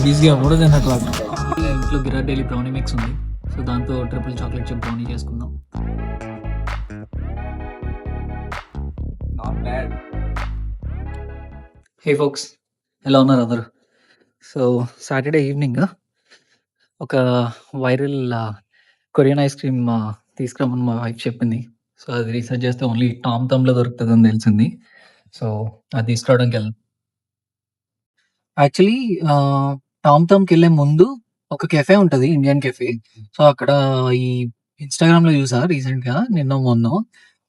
ఈజీగా కూడా తినట్లేదు. ఇంట్లో గిరా డైలీ బ్రౌనీ మిక్స్ ఉంది, సో దాంతో ట్రిపుల్ చాక్లెట్ చిప్ బ్రౌనీ చేసుకుందాం. Not bad. హే ఫోక్స్, ఎలా ఉన్నారు అందరూ? సో సాటర్డే ఈవినింగ్ ఒక వైరల్ కొరియన్ ఐస్ క్రీమ్ తీసుకురమ్మని మా వైఫ్ చెప్పింది. సో అది రీసెర్చ్ చేస్తే ఓన్లీ టామ్ థమ్‌లో దొరుకుతదని తెలిసింది. సో అది తీసుకురావడానికి యాక్చువల్లీ టామ్ థమ్‌కెళ్ళే ముందు ఒక కెఫే ఉంటది, ఇండియన్ కెఫే. సో అక్కడ ఈ ఇన్‌స్టాగ్రామ్‌లో చూసా రీసెంట్‌గా నిన్నో, మొన్నో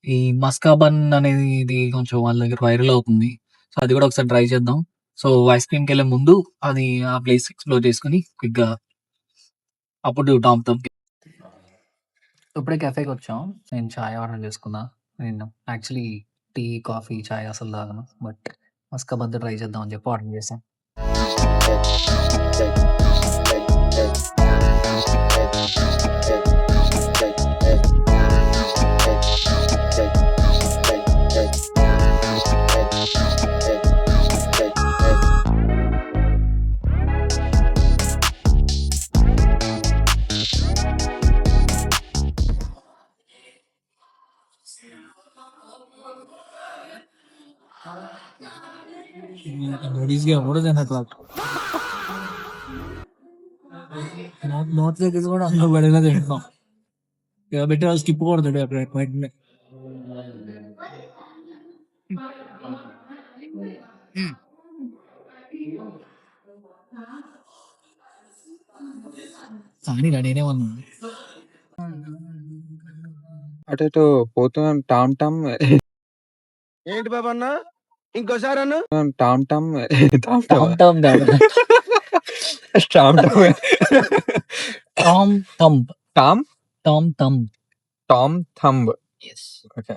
ఈ మస్కా బన్ అనేది ఇది కొంచెం వాళ్ళ దగ్గర వైరల్ అవుతుంది. సో అది కూడా ఒకసారి ట్రై చేద్దాం. సో ఐస్ క్రీమ్‌కెళ్ళే ముందు అది ఆ ప్లేస్ ఎక్స్‌ప్లోర్ చేసుకొని క్విక్‌గా అప్పుడు టామ్ థమ్‌కి. ఇప్పుడే కెఫేకొచ్చాం. నేను చాయ్ ఆర్డర్ చేసుకున్నా. నేను యాక్చువల్లీ టీ, కాఫీ, చాయ్ అసలు తాగను. బట్ మస్కా బన్ ట్రై చేద్దాం అని చెప్పి ఆర్డర్ చేశా. ఈజీగా కూడా తినట్లేదు. నోట్ దగ్గర కూడా అందులో పడేలా తింటున్నాం. ఇక పెట్టి వాళ్ళు స్కిప్ కొడతాడు అక్కడ వెంటనే. కానీ నేనేమన్నా అటు పోతున్నాం టామ్ టామ్ ఏంటి బాబు అన్న ఇంకోసారి అన్న టామ్ టామ్ టామ్ టామ్ థమ్ కాదు, Tom Tom Tom thumb. Tom Tom thumb. Tom thumb. Okay.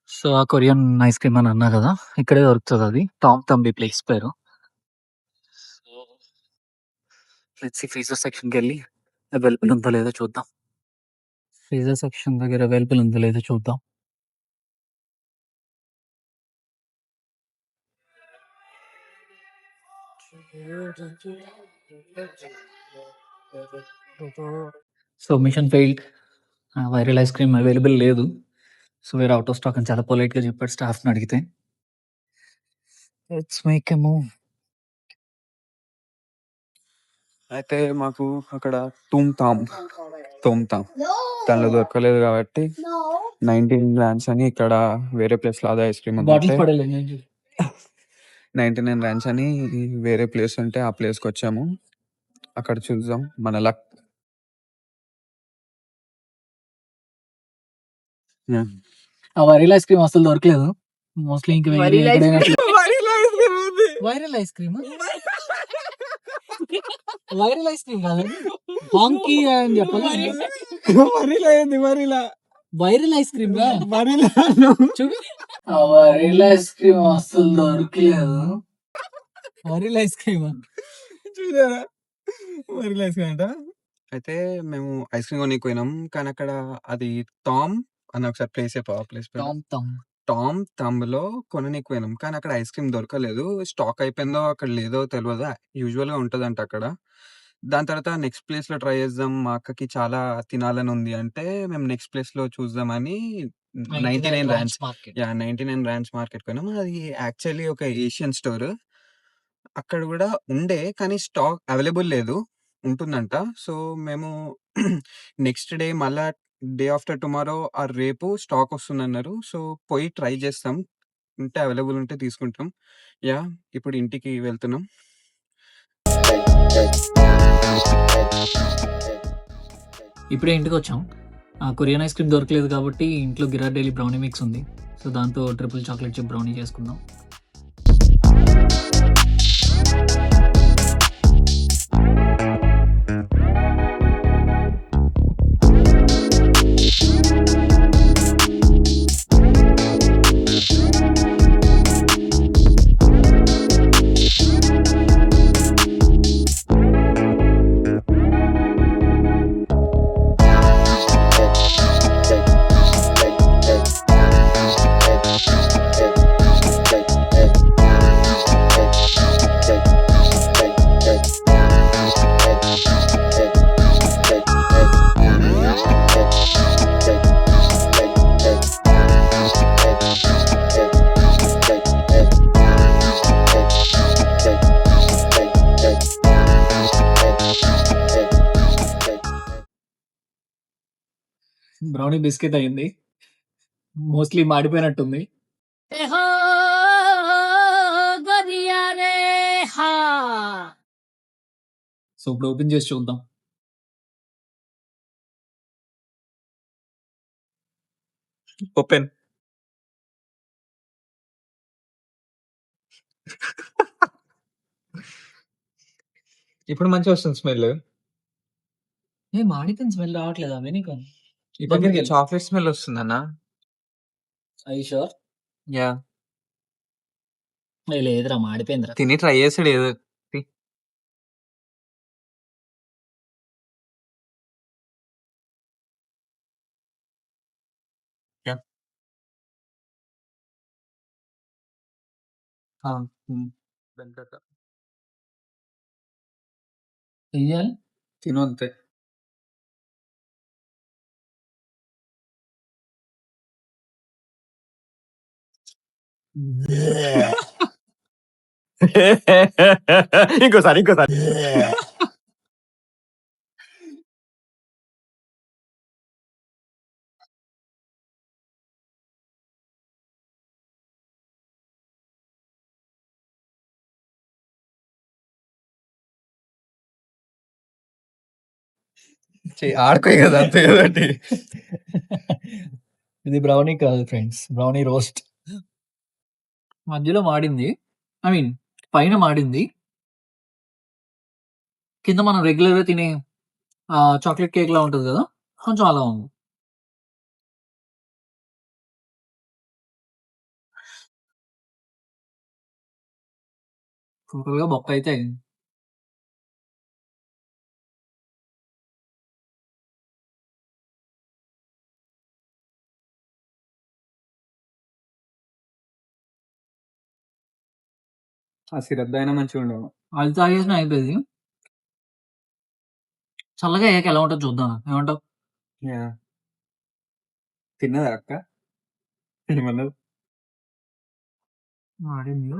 So ఆ కొరియన్ ఐస్ క్రీమ్ అని అన్నా కదా, ఇక్కడే దొరుకుతుంది అది. టామ్ థంబ్ ఈ ప్లేస్ పేరు. లెట్స్ సీ ఫ్రీజర్ సెక్షన్కి వెళ్ళి అవైలబుల్ ఉందో లేదో చూద్దాం. ఫ్రీజర్ సెక్షన్ దగ్గర అవైలబుల్ ఉందో లేదో చూద్దాం. So mission failed. Viral ice cream available లేదు. So we're out of stock అని చాలా పొలైట్గా చెప్పాడు స్టాఫ్ని అడిగితే. Let's make a move. అయితే మాకు అక్కడ తుమ్ తామ్ దానిలో దొరకలేదు కాబట్టి 19 గ్రామ్స్ అని ఇక్కడ వేరే ప్లేస్ లో అదే ఐస్ క్రీమ్ బాటిల్స్ ఉంటే పడలేదు. 99 గ్రామ్స్ అని వేరే ప్లేస్ ఉంటే ఆ ప్లేస్కి వచ్చాము. అక్కడ చూద్దాం మన లక్. ఆ వైరల్ ఐస్ క్రీమ్ అసలు దొరకలేదు. మోస్ట్లీ ఇంకా viral ice cream viral ice cream కాదు, హాంకీ అని చెప్పాలి. వైరల్ ఐస్ క్రీమ్ చూడు, వైరల్ ఐస్ క్రీమ్ అసలు దొరకలేదు. వైరల్ ఐస్ క్రీమ్ చూసారా వైరల్ ఐస్ క్రీమ్ అంట. అయితే మేము ఐస్ క్రీమ్ కొనికి పోయినాం, కానీ అక్కడ అది టామ్ అని ఒకసారి place place Tom thumb. Tom thumb లో కొననీకి పోయినాం, కానీ అక్కడ ఐస్ క్రీమ్ దొరకలేదు. స్టాక్ అయిపోయిందో అక్కడ లేదో తెలియదు. యూజువల్ గా ఉంటదంట అక్కడ. దాని తర్వాత నెక్స్ట్ ప్లేస్ లో ట్రై చేద్దాం, మా అక్కకి చాలా తినాలని ఉంది అంటే మేము నెక్స్ట్ ప్లేస్ లో చూద్దామని 99 ర్యాండ్స్ మార్కెట్. 99 ర్యాండ్స్ మార్కెట్ పోయినాం. అది యాక్చువల్లీ ఒక ఏషియన్ స్టోర్. అక్కడ కూడా ఉండే కానీ స్టాక్ అవైలబుల్ లేదు, ఉంటుందంట. సో మేము నెక్స్ట్ డే మళ్ళా డే ఆఫ్టర్ టుమారో ఆర్ రేపు స్టాక్ వస్తుందన్నారు. సో పోయి ట్రై చేస్తాం, ఉంటే అవైలబుల్ ఉంటే తీసుకుంటాం. ఇప్పుడు ఇంటికి వెళ్తున్నాం. ఇప్పుడే ఇంటికి వచ్చాం. కొరియన్ ఐస్ క్రీమ్ దొరకలేదు కాబట్టి ఇంట్లో గిరా డైలీ బ్రౌనీ మిక్స్ ఉంది. సో దాంతో ట్రిపుల్ చాక్లెట్ చిప్ బ్రౌనీ చేసుకుందాం. బ్రౌనీ బిస్కెట్ అయింది. మోస్ట్లీ మాడిపోయినట్టుంది. సో ఇప్పుడు ఓపెన్ చేసి చూద్దాం. ఓపెన్. ఇప్పుడు మంచిగా వస్తుంది స్మెల్. ఏ మాడిపోయిన స్మెల్ రావట్లేదా నీకు? ఇప్పుడు చాక్లెట్ స్మెల్ వస్తుంది అన్న. I sure? యా, లేదురా మాడిపోయిందిరా. తిని ట్రై చేసాడు ఏదో. చెయ్యాలి. తిను అంతే. ఇంకోసారి. ఆడుకోయి కదా అంతే కదండి. ఇది బ్రౌనీ కాదు ఫ్రెండ్స్, బ్రౌనీ రోస్ట్. మధ్యలో మాడింది, ఐ మీన్ పైన మాడింది, కింద మనం రెగ్యులర్ గా తినే చాక్లెట్ కేక్ లా ఉంటుంది కదా, కొంచెం అలా ఉంది. టోటల్ గా బొక్క అయితే అయింది. ఆ సిరప్ అయినా మంచిగా ఉండవు. అది తాగేసిన అయిపోయింది. చల్లగా అయ్యాక ఎలా ఉంటుందో చూద్దాం. ఏమంటావు? తిన్నదా అక్క? ఏమన్నది? మాడింది.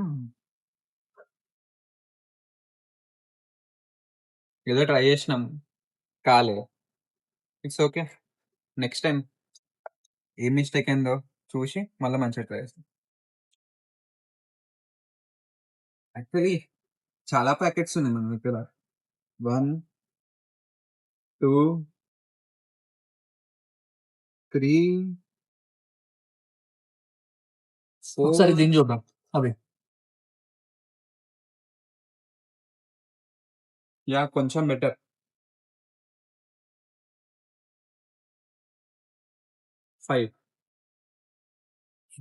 ఏదో ట్రై చేసినాం, కాలే. It's okay. నెక్స్ట్ టైం ఏం మిస్టేక్ అయిందో చూసి మళ్ళీ మంచిగా ట్రై చేస్తాం. యాక్చువల్లీ చాలా ప్యాకెట్స్ ఉన్నాయి మన దగ్గర. 1, 2, 3, 4. ఒకసారి దీన్ని చూద్దాం. అవి యా, కొంచెం బెటర్. 5.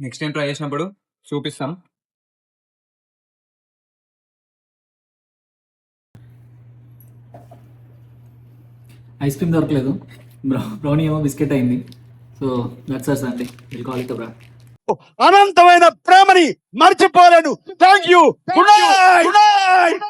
నెక్స్ట్ టైం ట్రై చేసినప్పుడు చూపిస్తాం. ఐస్ క్రీమ్ దొరకలేదు, బ్రౌనీ ఏమో బిస్కెట్ అయింది. సో దట్స్ అస్ అండి, will call it a wrap. అనంతమైన ప్రేమని మర్చిపోలేను. Thank you. Good night.